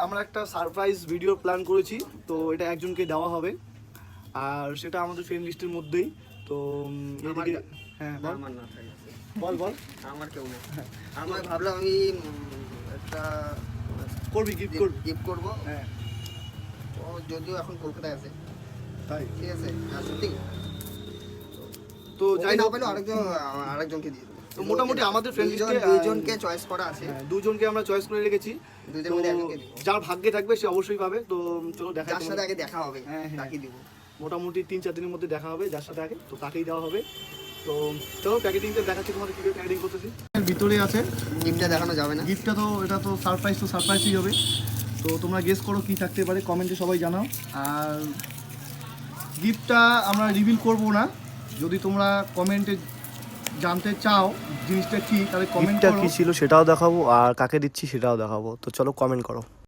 আমরা একটা surprise video plan করেছি, তো এটা একজনকে দেওয়া হবে আর সেটা আমাদের ফ্রেন্ড লিস্টের মধ্যেই। তো এদিকে হ্যাঁ বল আমার না থাকে, বল বল আমার কেউ না। আমার ভাবলাম আমি একটা করবি গিফট করবি গিফট করবো। হ্যাঁ ও যদিও এখন কলকাতায় আছে, তাই ঠিক আছে, হ্যাঁ সত্যি। তো যাই না হোক পেলে আরেকজনকে দিয়ে দেবো। তো মোটামুটি আমাদের ফ্রেন্ড লিস্টে দুইজনকে চয়েস করা আছে, দুজনকে আমরা চয়েস করে রেখেছি। দুইজনের তো মধ্যে একজনকে দিব। যার ভাগ্যে থাকবে সে অবশ্যই পাবে। তো চলো দেখা যার সাথে আগে দেখা হবে হ্যাঁ, হ্যাঁ। তাকে দিব। মোটামুটি 3-4 দিনের মধ্যে দেখা হবে যার সাথে আগে, তো তাকেই দেওয়া হবে। তো চলো প্যাকেটিংটা দেখাচ্ছি তোমাদের কীভাবে প্যাকেটিং করতেছি। ভিতরে আছে গিফটটা দেখানো যাবে না। গিফটটা, তো এটা তো সারপ্রাইজই হবে। তো তোমরা গেস করো কি থাকতে পারে, কমেন্টে সবাই জানাও। আর গিফটটা আমরা রিভিল করব না, যদি তোমরা কমেন্টে জানতে চাও জিনিসটা কি তাহলে কমেন্ট করো। কি ছিল সেটাও দেখাবো আর কাকে দিচ্ছি সেটাও দেখাবো, তো চলো কমেন্ট করো।